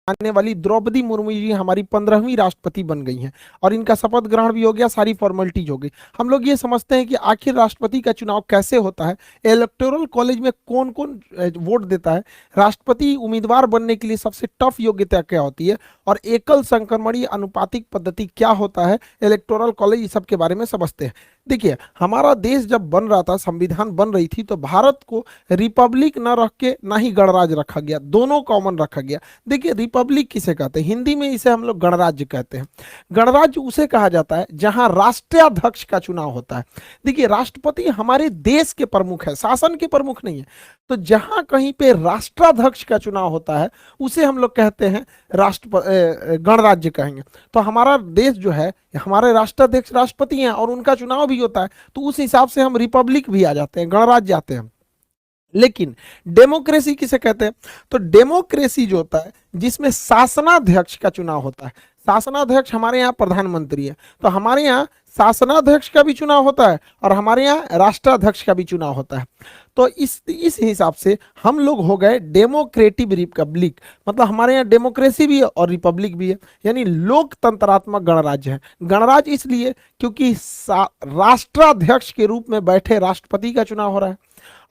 आने वाली द्रौपदी मुर्मू जी हमारी 15वीं राष्ट्रपति बन गई हैं और इनका शपथ ग्रहण भी हो गया, सारी फॉर्मेलिटीज हो गई। हम लोग ये समझते हैं कि आखिर राष्ट्रपति का चुनाव कैसे होता है, इलेक्टोरल कॉलेज में कौन कौन वोट देता है, राष्ट्रपति उम्मीदवार बनने के लिए सबसे टफ योग्यता क्या होती है, और एकल संक्रमणीय अनुपातिक पद्धति क्या होता है, इलेक्टोरल कॉलेज, इस सब के बारे में समझते हैं। देखिए, हमारा देश जब बन रहा था, संविधान बन रही थी, तो भारत को रिपब्लिक न रख के ना ही गणराज्य रखा गया, दोनों कॉमन रखा गया। देखिए, रिपब्लिक किसे कहते हैं, हिंदी में इसे हम लोग गणराज्य कहते हैं। गणराज्य उसे कहा जाता है जहां राष्ट्राध्यक्ष का चुनाव होता है। देखिए, राष्ट्रपति हमारे देश के प्रमुख है, शासन के प्रमुख नहीं है। तो जहां कहीं पे राष्ट्राध्यक्ष का चुनाव होता है उसे हम लोग कहते हैं गणराज्य कहेंगे। तो हमारा देश जो है, हमारे राष्ट्राध्यक्ष राष्ट्रपति हैं और उनका चुनाव भी होता है, तो उस हिसाब से हम रिपब्लिक भी आ जाते हैं, गणराज्य आते हैं। लेकिन डेमोक्रेसी किसे कहते हैं? तो डेमोक्रेसी जो होता है जिसमें शासनाध्यक्ष का चुनाव होता है। शासनाध्यक्ष हमारे यहाँ प्रधानमंत्री है, तो हमारे यहाँ शासनाध्यक्ष का भी चुनाव होता है और हमारे यहाँ राष्ट्राध्यक्ष का भी चुनाव होता है। तो इस हिसाब से हम लोग हो गए डेमोक्रेटिक रिपब्लिक, मतलब हमारे यहाँ डेमोक्रेसी भी है और रिपब्लिक भी है, यानी लोकतंत्रात्मक गणराज्य है। गणराज्य इसलिए क्योंकि राष्ट्राध्यक्ष के रूप में बैठे राष्ट्रपति का चुनाव हो रहा है,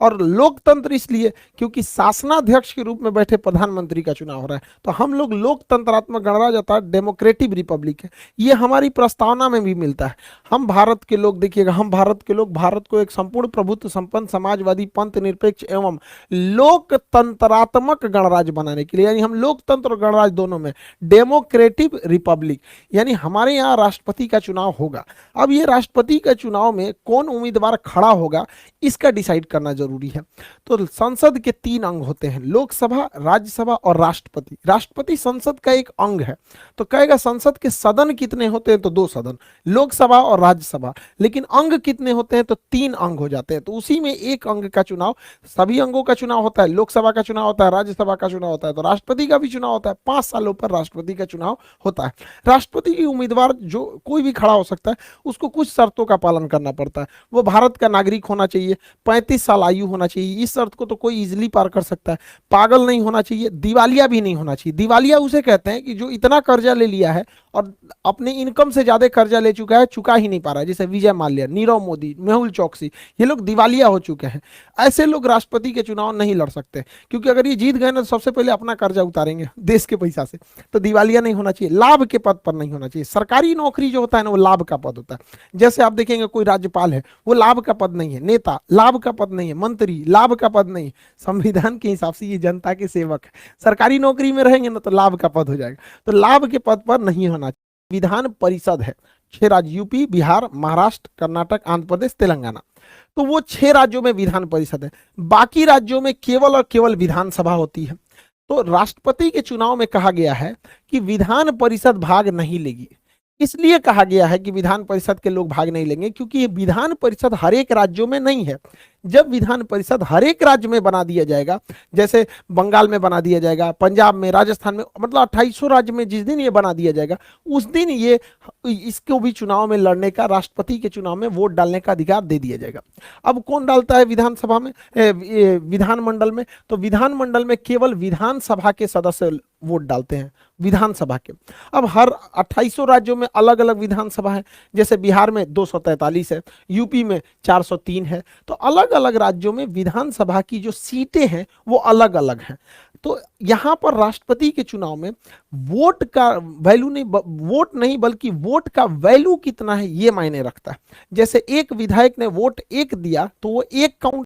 और लोकतंत्र इसलिए क्योंकि शासनाध्यक्ष के रूप में बैठे प्रधानमंत्री का चुनाव हो रहा है। तो हम लोग लोकतंत्रात्मक गणराज्य अर्थात डेमोक्रेटिक रिपब्लिक है। ये हमारी प्रस्तावना में भी मिलता है। हम भारत के लोग, देखिएगा, हम भारत के लोग भारत को एक संपूर्ण प्रभुत्व संपन्न समाजवादी पंथ निरपेक्ष एवं लोकतंत्रात्मक गणराज्य बनाने के लिए, यानी हम लोकतंत्र और गणराज्य दोनों में डेमोक्रेटिक रिपब्लिक, यानी हमारे यहाँ राष्ट्रपति का चुनाव होगा। अब ये राष्ट्रपति के चुनाव में कौन उम्मीदवार खड़ा होगा इसका डिसाइड करना जरूरी है। तो संसद के 3 अंग होते हैं, लोकसभा, राज्यसभा और राष्ट्रपति। राष्ट्रपति संसद का एक अंग है। तो कहेगा संसद के सदन कितने होते हैं? तो 2 सदन, लोकसभा और राज्यसभा। लेकिन अंग कितने होते हैं? तो 3 अंग हो जाते हैं। तो उसी में एक अंग का चुनाव, सभी अंगों का चुनाव होता है, लोकसभा का चुनाव होता है, राज्यसभा का चुनाव होता है, तो राष्ट्रपति का भी चुनाव होता है। 5 सालों पर राष्ट्रपति का चुनाव होता है। राष्ट्रपति की उम्मीदवार जो कोई भी खड़ा हो सकता है, उसको कुछ शर्तों का पालन करना पड़ता है। वो भारत का नागरिक होना चाहिए, 35 साल आयु होना चाहिए, इस शर्त को तो कोई इजीली पार कर सकता है। पागल नहीं होना चाहिए, दिवालिया भी नहीं होना चाहिए। दिवालिया उसे कहते हैं कि जो इतना कर्जा ले लिया है और अपने इनकम से ज्यादा कर्जा ले चुका है, चुका ही नहीं पा रहा है, जैसे विजय माल्या, नीरव मोदी, मेहुल चौकसी, ये लोग दिवालिया हो चुके हैं। ऐसे लोग राष्ट्रपति के चुनाव नहीं लड़ सकते, क्योंकि अगर ये जीत गए ना तो सबसे पहले अपना कर्जा उतारेंगे देश के पैसा से। तो दिवालिया नहीं होना चाहिए, लाभ के पद पर नहीं होना चाहिए। सरकारी नौकरी जो होता है ना, वो लाभ का पद होता है। जैसे आप देखेंगे कोई राज्यपाल है, वो लाभ का पद नहीं है, नेता लाभ का पद नहीं है, मंत्री लाभ का पद नहीं। संविधान के हिसाब से ये जनता के सेवक है। सरकारी नौकरी में रहेंगे ना तो लाभ का पद हो जाएगा, तो लाभ के पद पर नहीं होना चाहिए। विधान परिषद है 6 राज्य, यूपी, बिहार, महाराष्ट्र, कर्नाटक, आंध्र प्रदेश, तेलंगाना। तो वो 6 राज्यों में विधान परिषद है। बाकी राज्यों में केवल और केवल विधानसभा होती है। तो राष्ट्रपति के चुनाव में कहा गया है कि विधान परिषद भाग नहीं लेगी। इसलिए कहा गया है कि विधान परिषद के लोग भाग नहीं लेंगे क्योंकि ये विधान परिषद हर एक राज्यों में नहीं है। जब विधान परिषद हर एक राज्य में बना दिया जाएगा, जैसे बंगाल में बना दिया जाएगा, पंजाब में, राजस्थान में, मतलब 2800 राज्य में जिस दिन ये बना दिया जाएगा, उस दिन ये इसको भी चुनाव में लड़ने का, राष्ट्रपति के चुनाव में वोट डालने का अधिकार दे दिया जाएगा। अब कौन डालता है विधानसभा में, विधानमंडल में? तो विधानमंडल में केवल विधानसभा के सदस्य वोट डालते हैं, विधानसभा के। अब हर 2800 राज्यों में अलग अलग विधानसभा है, जैसे बिहार में 243 है, यूपी में 403 है। तो अलग अलग राज्यों में विधानसभा की जो सीटें हैं वो अलग अलग हैं। तो यहां पर राष्ट्रपति के चुनाव में वोट का वैल्यू नहीं, वोट नहीं बल्कि वोट का वैल्यू कितना है ये मायने रखता है। जैसे एक विधायक ने वोट 1 दिया तो वो 1 काउंट